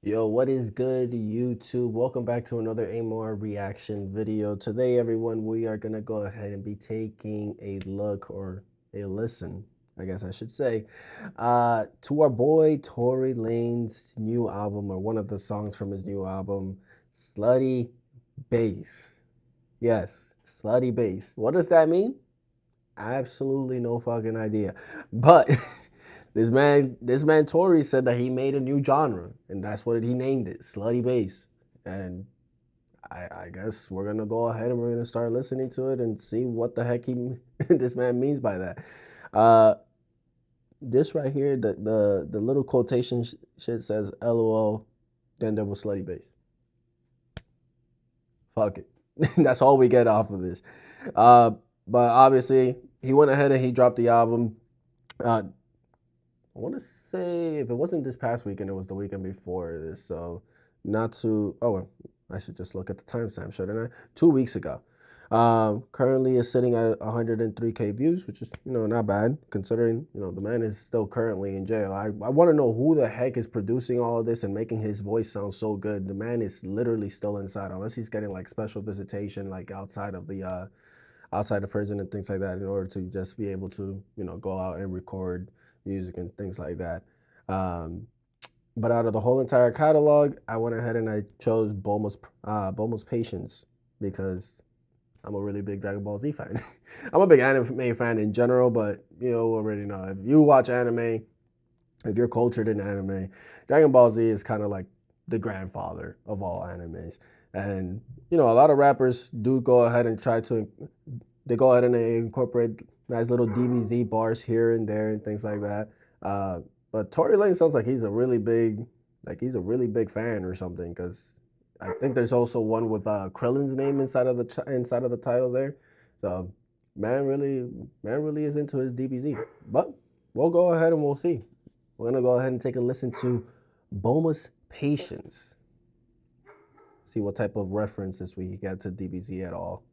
Yo, what is good, YouTube? Welcome back to another AMR reaction video. Today, everyone, we are going to go ahead and be taking a look or a listen, I guess I should say, to our boy Tory Lanez's new album, or one of the songs from his new album, Slutty Bass. Yes, Slutty Bass. What does that mean? Absolutely no fucking idea. But this man Tory said that he made a new genre, and that's what he named it, slutty bass. And I guess we're gonna go ahead and we're gonna start listening to it and see what the heck this man means by that. Uh, this right here, the little quotation shit says "LOL," then there was slutty bass. Fuck it. That's all we get off of this. But obviously, he went ahead and he dropped the album. I want to say if it wasn't this past weekend, it was the weekend before this. So not too. Oh, well, I should just look at the timestamp, shouldn't I? 2 weeks ago. Currently is sitting at 103K views, which is not bad considering the man is still currently in jail. I want to know who the heck is producing all of this and making his voice sound so good. The man is literally still inside, unless he's getting like special visitation, like outside of prison and things like that, in order to just be able to go out and record music and things like that. But out of the whole entire catalog, I went ahead and I chose Bulma's Patience because I'm a really big Dragon Ball Z fan. I'm a big anime fan in general, but you already know, if you watch anime, if you're cultured in anime, Dragon Ball Z is kind of like the grandfather of all animes. And a lot of rappers do go ahead and they go ahead and they incorporate nice little DBZ bars here and there and things like that. But Tory Lanez sounds like he's a really big fan or something, because I think there's also one with Krillin's name inside of the title there. So man really is into his DBZ. But we'll go ahead and we'll see. We're gonna go ahead and take a listen to Bulma's Patience. See what type of references we get to DBZ at all.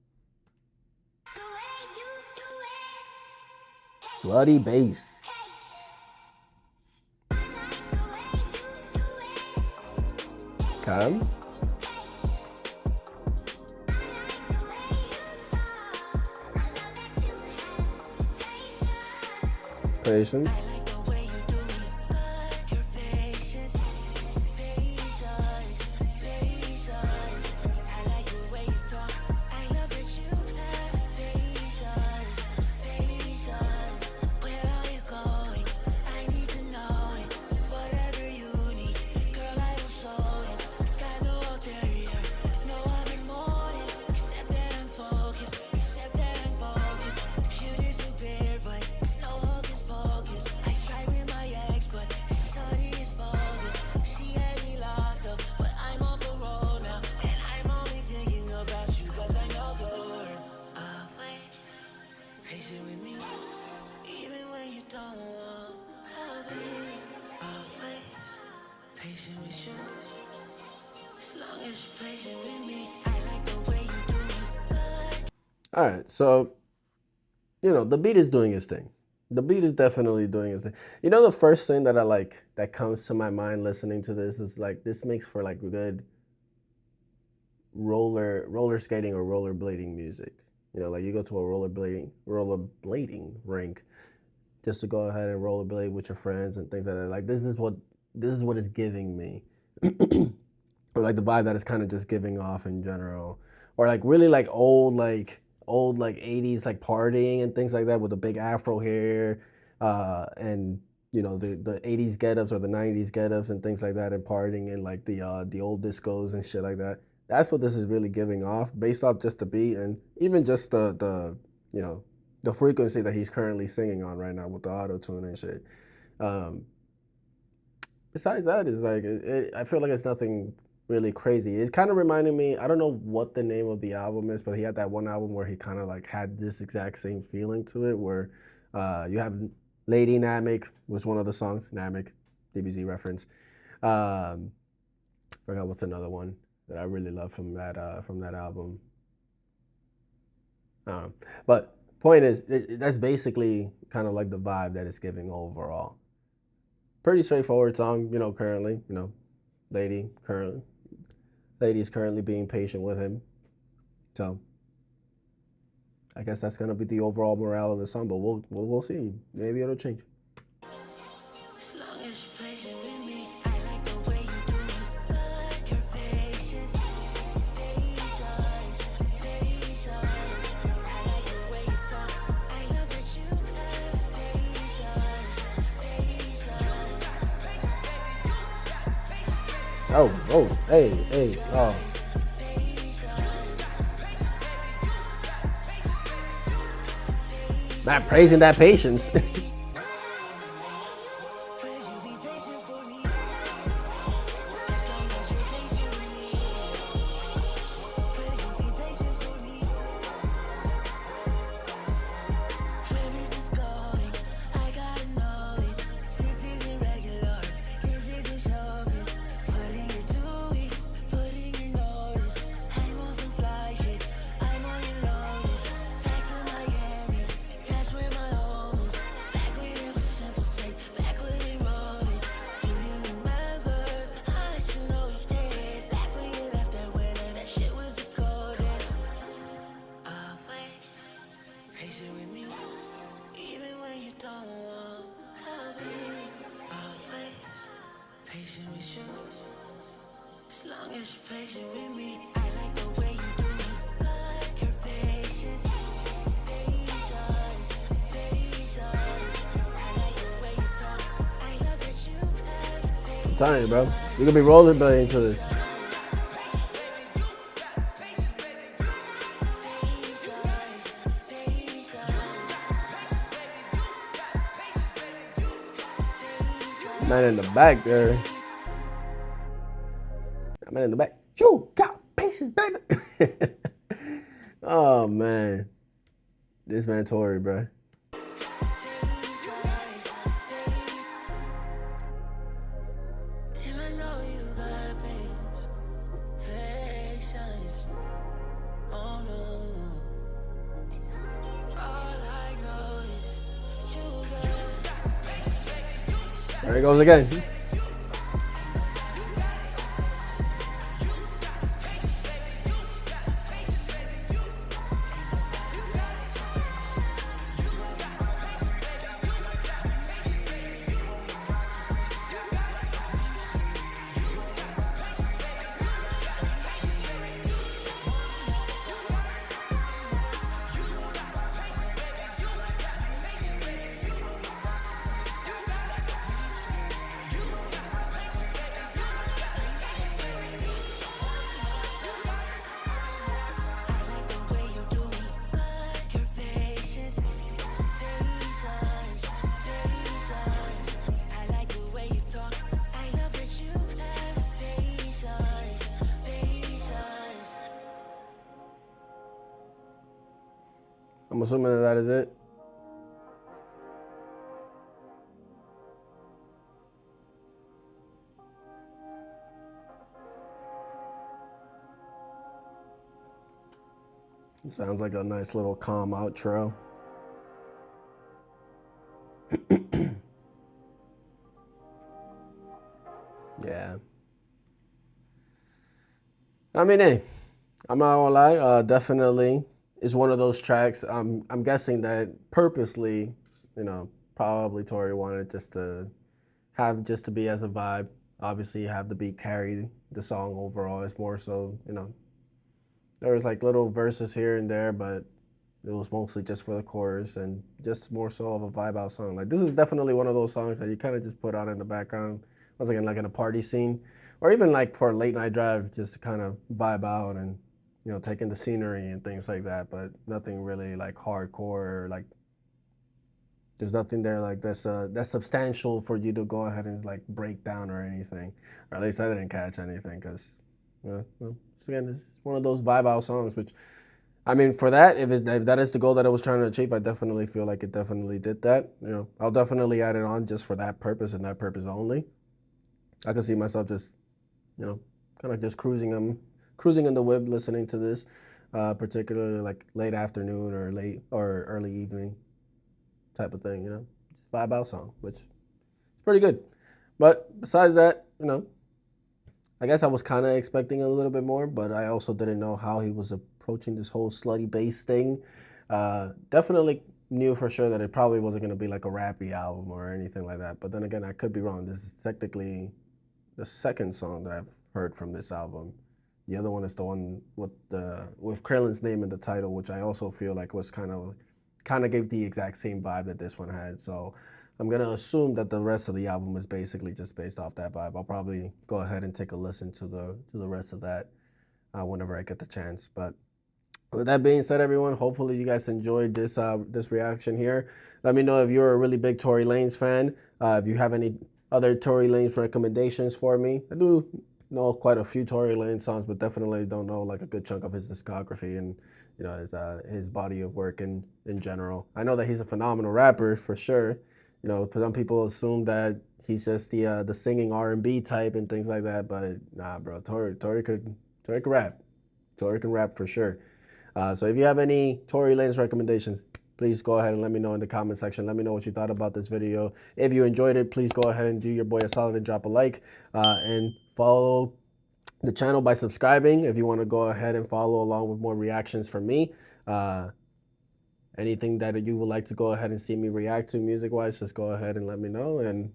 Slutty bass. Okay. Patience. All right, so the beat is doing its thing. The beat is definitely doing its thing. The first thing that I like that comes to my mind listening to this is like, this makes for like good roller skating or rollerblading music. Like you go to a rollerblading rink just to go ahead and rollerblade with your friends and things like that. Like this is what it's giving me. Or like the vibe that it's kind of just giving off in general. Or like really like old 80s like partying and things like that with the big afro hair, and the 80s get-ups or the 90s get-ups and things like that, and partying in like the old discos and shit like that. That's what this is really giving off, based off just the beat and even just the frequency that he's currently singing on right now with the auto-tune and shit. Besides that, is like I feel like it's nothing really crazy. It's kind of reminding me, I don't know what the name of the album is, but he had that one album where he kind of like had this exact same feeling to it, where you have Lady Namek was one of the songs, Namek, DBZ reference. Forgot what's another one that I really love from that album. But point is, that's basically kind of like the vibe that it's giving overall. Pretty straightforward song, currently, lady's currently being patient with him. So I guess that's gonna be the overall morale of the song, but we'll see. Maybe it'll change. Oh, hey, oh. Not praising that patience. I'm telling you, bro. You're gonna be rollerblading to this. Man in the back there. Man in the back. You got patience, baby. Oh man. This man Tory, bro. There he goes again. I'm assuming that is it. It sounds like a nice little calm outro. Yeah. I mean, hey, I'm not gonna lie. Definitely is one of those tracks. I'm guessing that purposely, probably Tory wanted just to be as a vibe. Obviously, you have the beat carry the song overall. It's more so, there was like little verses here and there, but it was mostly just for the chorus and just more so of a vibe out song. Like this is definitely one of those songs that you kind of just put out in the background, once again, like in a party scene, or even like for a late night drive, just to kind of vibe out and take in the scenery and things like that. But nothing really like hardcore or like there's nothing there like that's substantial for you to go ahead and like break down or anything, or at least I didn't catch anything because. Again, it's one of those vibe out songs, which, I mean, for that, if that is the goal that I was trying to achieve, I definitely feel like it definitely did that. I'll definitely add it on just for that purpose and that purpose only. I could see myself just, kind of just cruising in the whip, listening to this, particularly like late afternoon or late or early evening type of thing. Just vibe out song, which is pretty good. But besides that, I guess I was kind of expecting a little bit more, but I also didn't know how he was approaching this whole slutty bass thing. Definitely knew for sure that it probably wasn't going to be like a rappy album or anything like that. But then again, I could be wrong. This is technically the second song that I've heard from this album. The other one is the one with Krillin's name in the title, which I also feel like was kind of gave the exact same vibe that this one had. So I'm gonna assume that the rest of the album is basically just based off that vibe. I'll probably go ahead and take a listen to the rest of that whenever I get the chance. But with that being said, everyone, hopefully you guys enjoyed this reaction here. Let me know if you're a really big Tory Lanez fan. If you have any other Tory Lanez recommendations for me. I do know quite a few Tory Lanez songs, but definitely don't know like a good chunk of his discography and his body of work in general. I know that he's a phenomenal rapper for sure. You know, some people assume that he's just the singing R&B type and things like that, but nah, bro. Tory could rap. Tory can rap for sure. So if you have any Tory Lanez recommendations, please go ahead and let me know in the comment section. Let me know what you thought about this video. If you enjoyed it, please go ahead and do your boy a solid and drop a like and follow the channel by subscribing if you want to go ahead and follow along with more reactions from me. Anything that you would like to go ahead and see me react to music-wise, just go ahead and let me know, and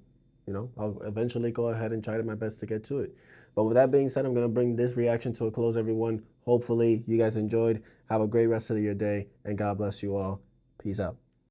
I'll eventually go ahead and try my best to get to it. But with that being said, I'm going to bring this reaction to a close, everyone. Hopefully you guys enjoyed. Have a great rest of your day, and God bless you all. Peace out.